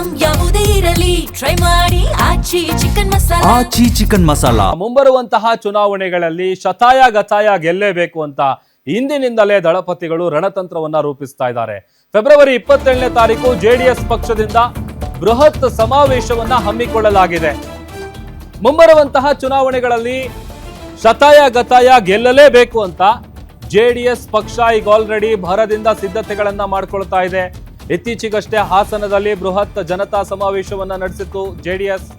Item ಯಾವುದೇ ಇರಲಿ try ಮಾಡಿ ಆಚಿ ಚಿಕನ್ ಮಸಾಲಾ. ಮುಂಬರುವಂತಹ ಚುನಾವಣೆಗಳಲ್ಲಿ ಶತಾಯ ಗತಾಯ ಗೆಲ್ಲೇಬೇಕು ಅಂತ ಇಂದಿನಿಂದಲೇ ದಳಪತಿಗಳು ರಣತಂತ್ರವನ್ನ ರೂಪಿಸ್ತಾ ಇದ್ದಾರೆ. ಫೆಬ್ರವರಿ 27ನೇ ತಾರೀಕು ಜೆಡಿಎಸ್ ಪಕ್ಷದಿಂದ ಬೃಹತ್ ಸಮಾವೇಶವನ್ನ ಹಮ್ಮಿಕೊಳ್ಳಲಾಗಿದೆ. ಮುಂಬರುವಂತಹ ಚುನಾವಣೆಗಳಲ್ಲಿ ಶತಾಯ ಗತಾಯ ಗೆಲ್ಲಲೇಬೇಕು ಅಂತ ಜೆಡಿಎಸ್ ಪಕ್ಷ ಈಗ ಆಲ್ರೆಡಿ ಭರದಿಂದ ಸಿದ್ಧತೆಗಳನ್ನ ಮಾಡ್ಕೊಳ್ತಾ ಇದೆ. ಇತ್ತೀಚೆಗಷ್ಟೇ ಹಾಸನದಲ್ಲಿ ಬೃಹತ್ ಜನತಾ ಸಮಾವೇಶವನ್ನ ನಡೆಸಿತ್ತು ಜೆಡಿಎಸ್.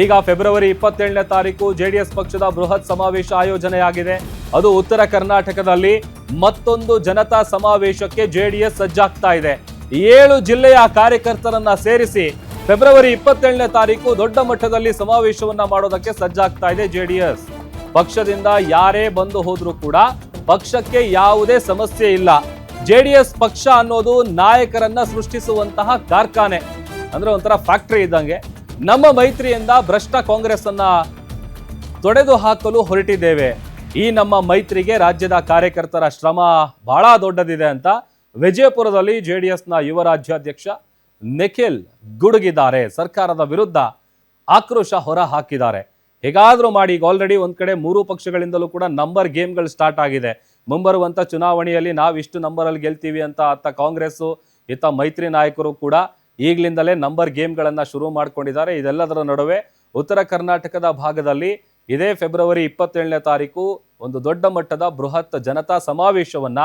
ಈಗ ಫೆಬ್ರವರಿ 27ನೇ ತಾರೀಕು ಜೆಡಿಎಸ್ ಪಕ್ಷದ ಬೃಹತ್ ಸಮಾವೇಶ ಆಯೋಜನೆಯಾಗಿದೆ. ಅದು ಉತ್ತರ ಕರ್ನಾಟಕದಲ್ಲಿ ಮತ್ತೊಂದು ಜನತಾ ಸಮಾವೇಶಕ್ಕೆ ಜೆಡಿಎಸ್ ಸಜ್ಜಾಗ್ತಾ ಇದೆ. 7 ಜಿಲ್ಲೆಯ ಕಾರ್ಯಕರ್ತರನ್ನ ಸೇರಿಸಿ ಫೆಬ್ರವರಿ 27ನೇ ತಾರೀಕು ದೊಡ್ಡ ಮಟ್ಟದಲ್ಲಿ ಸಮಾವೇಶವನ್ನ ಮಾಡೋದಕ್ಕೆ ಸಜ್ಜಾಗ್ತಾ ಇದೆ ಜೆಡಿಎಸ್. ಪಕ್ಷದಿಂದ ಯಾರೇ ಬಂದು ಹೋದ್ರೂ ಕೂಡ ಪಕ್ಷಕ್ಕೆ ಯಾವುದೇ ಸಮಸ್ಯೆ ಇಲ್ಲ. ಜೆಡಿಎಸ್ ಪಕ್ಷ ಅನ್ನೋದು ನಾಯಕರನ್ನ ಸೃಷ್ಟಿಸುವಂತಹ ಕಾರ್ಖಾನೆ, ಅಂದ್ರೆ ಒಂಥರ ಫ್ಯಾಕ್ಟರಿ ಇದ್ದಂಗೆ. ನಮ್ಮ ಮೈತ್ರಿಯಿಂದ ಭ್ರಷ್ಟ ಕಾಂಗ್ರೆಸ್ ಅನ್ನ ತೊಡೆದು ಹಾಕಲು ಹೊರಟಿದ್ದೇವೆ. ಈ ನಮ್ಮ ಮೈತ್ರಿಗೆ ರಾಜ್ಯದ ಕಾರ್ಯಕರ್ತರ ಶ್ರಮ ಬಹಳ ದೊಡ್ಡದಿದೆ ಅಂತ ವಿಜಯಪುರದಲ್ಲಿ ಜೆಡಿಎಸ್ನ ಯುವ ರಾಜ್ಯಾಧ್ಯಕ್ಷ ನಿಖಿಲ್ ಗುಡುಗಿದ್ದಾರೆ. ಸರ್ಕಾರದ ವಿರುದ್ಧ ಆಕ್ರೋಶ ಹೊರ ಹಾಕಿದ್ದಾರೆ. ಹೇಗಾದ್ರೂ ಮಾಡಿ ಈಗ ಆಲ್ರೆಡಿ ಒಂದ್ ಕಡೆ 3 ಪಕ್ಷಗಳಿಂದಲೂ ಕೂಡ ನಂಬರ್ ಗೇಮ್ಗಳು ಸ್ಟಾರ್ಟ್ ಆಗಿದೆ. ಮುಂಬರುವಂತ ಚುನಾವಣೆಯಲ್ಲಿ ನಾವು ಇಷ್ಟು ನಂಬರಲ್ಲಿ ಗೆಲ್ತೀವಿ ಅಂತ ಅತ್ತ ಕಾಂಗ್ರೆಸ್ ಇತ್ತ ಮೈತ್ರಿ ನಾಯಕರು ಕೂಡ ಈಗಲಿಂದಲೇ ನಂಬರ್ ಗೇಮ್ಗಳನ್ನ ಶುರು ಮಾಡ್ಕೊಂಡಿದ್ದಾರೆ. ಇದೆಲ್ಲದರ ನಡುವೆ ಉತ್ತರ ಕರ್ನಾಟಕದ ಭಾಗದಲ್ಲಿ ಇದೇ ಫೆಬ್ರವರಿ 27ನೇ ತಾರೀಕು ಒಂದು ದೊಡ್ಡ ಮಟ್ಟದ ಬೃಹತ್ ಜನತಾ ಸಮಾವೇಶವನ್ನ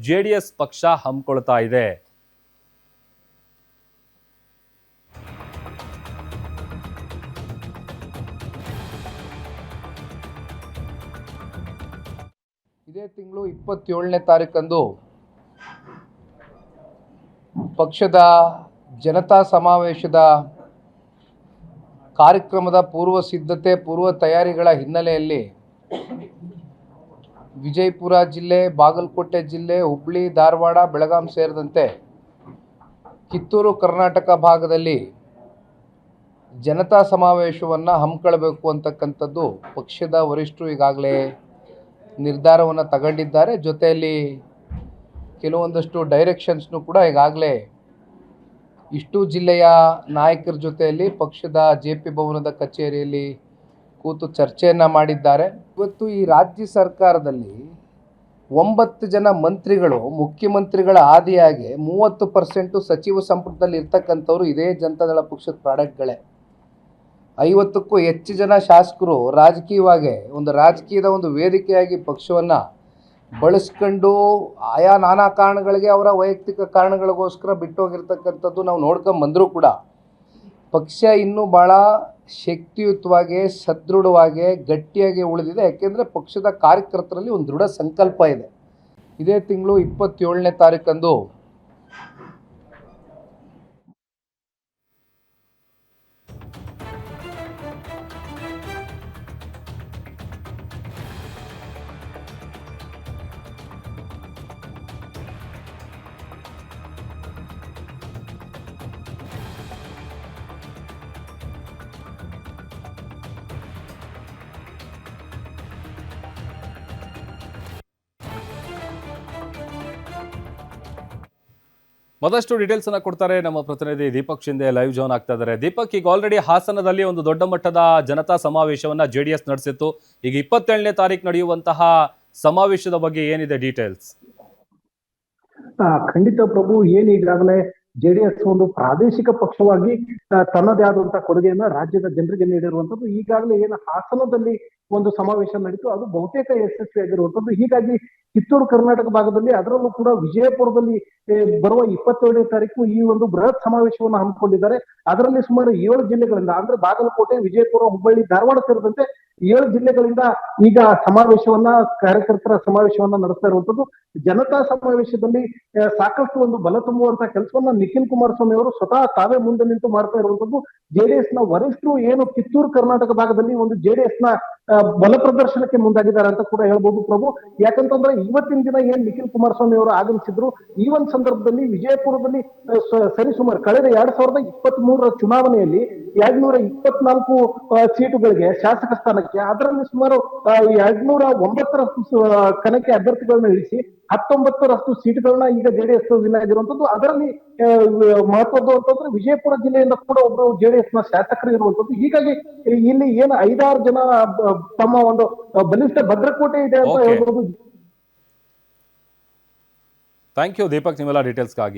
ಜೆಡಿಎಸ್ ಪಕ್ಷ ಹಮ್ಮಿಕೊಳ್ತಾ ಇದೆ. ಇದೇ ತಿಂಗಳು 27ನೇ ತಾರೀಕಂದು ಪಕ್ಷದ ಜನತಾ ಸಮಾವೇಶದ ಕಾರ್ಯಕ್ರಮದ ಪೂರ್ವ ತಯಾರಿಗಳ ಹಿನ್ನೆಲೆಯಲ್ಲಿ ವಿಜಯಪುರ ಜಿಲ್ಲೆ, ಬಾಗಲಕೋಟೆ ಜಿಲ್ಲೆ, ಹುಬ್ಬಳ್ಳಿ, ಧಾರವಾಡ, ಬೆಳಗಾಂ ಸೇರಿದಂತೆ ಕಿತ್ತೂರು ಕರ್ನಾಟಕ ಭಾಗದಲ್ಲಿ ಜನತಾ ಸಮಾವೇಶವನ್ನು ಹಮ್ಮಿಕೊಳ್ಳಬೇಕು ಅಂತಕ್ಕಂಥದ್ದು ಪಕ್ಷದ ವರಿಷ್ಠರು ಈಗಾಗಲೇ ನಿರ್ಧಾರವನ್ನು ತಗೊಂಡಿದ್ದಾರೆ. ಜೊತೆಯಲ್ಲಿ ಕೆಲವೊಂದಷ್ಟು ಡೈರೆಕ್ಷನ್ಸ್ನು ಕೂಡ ಈಗಾಗಲೇ ಇಷ್ಟು ಜಿಲ್ಲೆಯ ನಾಯಕರ ಜೊತೆಯಲ್ಲಿ ಪಕ್ಷದ JP ಭವನದ ಕಚೇರಿಯಲ್ಲಿ ಕೂತು ಚರ್ಚೆಯನ್ನು ಮಾಡಿದ್ದಾರೆ. ಇವತ್ತು ಈ ರಾಜ್ಯ ಸರ್ಕಾರದಲ್ಲಿ 9 ಜನ ಮಂತ್ರಿಗಳು ಮುಖ್ಯಮಂತ್ರಿಗಳ ಆದಿಯಾಗಿ 30% ಸಚಿವ ಸಂಪುಟದಲ್ಲಿ ಇರ್ತಕ್ಕಂಥವ್ರು ಇದೇ ಜನತಾದಳ ಪಕ್ಷದ ಪ್ರಾಡಕ್ಟ್ಗಳೇ. 50ಕ್ಕೂ ಹೆಚ್ಚು ಜನ ಶಾಸಕರು ರಾಜಕೀಯವಾಗಿ ರಾಜಕೀಯದ ಒಂದು ವೇದಿಕೆಯಾಗಿ ಪಕ್ಷವನ್ನು ಬಳಸ್ಕೊಂಡು ಆಯಾ ನಾನಾ ಕಾರಣಗಳಿಗೆ ಅವರ ವೈಯಕ್ತಿಕ ಕಾರಣಗಳಿಗೋಸ್ಕರ ಬಿಟ್ಟೋಗಿರ್ತಕ್ಕಂಥದ್ದು ನಾವು ನೋಡ್ಕೊಂಡು ಬಂದರೂ ಕೂಡ ಪಕ್ಷ ಇನ್ನೂ ಭಾಳ ಶಕ್ತಿಯುತವಾಗಿ, ಸದೃಢವಾಗಿ, ಗಟ್ಟಿಯಾಗಿ ಉಳಿದಿದೆ. ಯಾಕೆಂದರೆ ಪಕ್ಷದ ಕಾರ್ಯಕರ್ತರಲ್ಲಿ ಒಂದು ದೃಢ ಸಂಕಲ್ಪ ಇದೆ. ಇದೇ ತಿಂಗಳು 27ನೇ ತಾರೀಕಂದು ಮತ್ತಷ್ಟು ಡೀಟೇಲ್ಸ್ ಅನ್ನ ಕೊಡ್ತಾರೆ ನಮ್ಮ ಪ್ರತಿನಿಧಿ ದೀಪಕ್ ಶಿಂದೆ. ಲೈವ್ ಜಾಯ್ನ್ ಆಗ್ತಾ ಇದ್ದಾರೆ. ದೀಪಕ್, ಈಗ ಆಲ್ರೆಡಿ ಹಾಸನದಲ್ಲಿ ಒಂದು ದೊಡ್ಡ ಮಟ್ಟದ ಜನತಾ ಸಮಾವೇಶವನ್ನ ಜೆಡಿಎಸ್ ನಡೆಸಿತ್ತು. ಈಗ 27ನೇ ತಾರೀಕು ನಡೆಯುವಂತಹ ಸಮಾವೇಶದ ಬಗ್ಗೆ ಏನಿದೆ ಡೀಟೇಲ್ಸ್? ಖಂಡಿತ ಪ್ರಭು, ಏನು ಈಗಾಗಲೇ ಜೆಡಿಎಸ್ ಒಂದು ಪ್ರಾದೇಶಿಕ ಪಕ್ಷವಾಗಿ ತನ್ನದೇ ಆದಂತಹ ಕೊಡುಗೆಯನ್ನ ರಾಜ್ಯದ ಜನರಿಗೆ ನೀಡಿರುವಂತದ್ದು. ಈಗಾಗಲೇ ಏನು ಹಾಸನದಲ್ಲಿ ಒಂದು ಸಮಾವೇಶ ನಡೀತು, ಅದು ಬಹುತೇಕ ಯಶಸ್ವಿಯಾಗಿರುವಂತದ್ದು. ಹೀಗಾಗಿ ಕಿತ್ತೂರು ಕರ್ನಾಟಕ ಭಾಗದಲ್ಲಿ, ಅದರಲ್ಲೂ ಕೂಡ ವಿಜಯಪುರದಲ್ಲಿ ಬರುವ 27ನೇ ತಾರೀಕು ಈ ಒಂದು ಬೃಹತ್ ಸಮಾವೇಶವನ್ನು ಹಮ್ಮಿಕೊಂಡಿದ್ದಾರೆ. ಅದರಲ್ಲಿ ಸುಮಾರು 7 ಜಿಲ್ಲೆಗಳಿಂದ, ಅಂದ್ರೆ ಬಾಗಲಕೋಟೆ, ವಿಜಯಪುರ, ಹುಬ್ಬಳ್ಳಿ, ಧಾರವಾಡ ಸೇರಿದಂತೆ 7 ಜಿಲ್ಲೆಗಳಿಂದ ಈಗ ಕಾರ್ಯಕರ್ತರ ಸಮಾವೇಶವನ್ನ ನಡೆಸ್ತಾ ಇರುವಂತದ್ದು. ಜನತಾ ಸಮಾವೇಶದಲ್ಲಿ ಸಾಕಷ್ಟು ಒಂದು ಬಲ ತುಂಬುವಂತ ಕೆಲಸವನ್ನ ನಿಖಿಲ್ ಕುಮಾರಸ್ವಾಮಿ ಅವರು ಸ್ವತಃ ತಾವೇ ಮುಂದೆ ನಿಂತು ಮಾಡ್ತಾ ಇರುವಂತದ್ದು. ಜೆಡಿಎಸ್ ನ ವರಿಷ್ಠರು ಏನು ಕಿತ್ತೂರು ಕರ್ನಾಟಕ ಭಾಗದಲ್ಲಿ ಒಂದು ಜೆಡಿಎಸ್ ನ ಬಲ ಪ್ರದರ್ಶನಕ್ಕೆ ಮುಂದಾಗಿದ್ದಾರೆ ಅಂತ ಕೂಡ ಹೇಳ್ಬೋದು ಪ್ರಭು. ಯಾಕಂತಂದ್ರೆ ಇವತ್ತಿನ ದಿನ ಏನ್ ನಿಖಿಲ್ ಕುಮಾರಸ್ವಾಮಿ ಅವರು ಆಗಮಿಸಿದ್ರು, ಈ ಒಂದು ಸಂದರ್ಭದಲ್ಲಿ ವಿಜಯಪುರದಲ್ಲಿ ಸರಿಸುಮಾರು ಕಳೆದ 2023 ಚುನಾವಣೆಯಲ್ಲಿ 224 ಸೀಟುಗಳಿಗೆ ಶಾಸಕ ಸ್ಥಾನಕ್ಕೆ, ಅದರಲ್ಲಿ ಸುಮಾರು 209ರಷ್ಟು ಕಣಕ್ಕೆ ಅಭ್ಯರ್ಥಿಗಳನ್ನ ಇಳಿಸಿ 19ರಷ್ಟು ಸೀಟುಗಳನ್ನ ಈಗ ಜೆಡಿಎಸ್ ವಿನ್ ಆಗಿರುವಂತದ್ದು. ಅದರಲ್ಲಿ ಮಹತ್ವದ್ದು ಅಂತಂದ್ರೆ ವಿಜಯಪುರ ಜಿಲ್ಲೆಯಿಂದ ಕೂಡ ಒಬ್ಬರು ಜೆಡಿಎಸ್ ನ ಶಾಸಕರು ಇರುವಂತದ್ದು. ಹೀಗಾಗಿ ಇಲ್ಲಿ ಏನು 5-6 ಜನ ತಮ್ಮ ಒಂದು ಬಲಿಷ್ಠ ಭದ್ರಕೋಟೆ ಇದೆ ಅಂತ Okay. ಹೇಳ್ಬೋದು. ಥ್ಯಾಂಕ್ ಯು ದೀಪಕ್, ನಿಮ್ಮೆಲ್ಲ ಡೀಟೇಲ್ಸ್ಗಾಗಿ.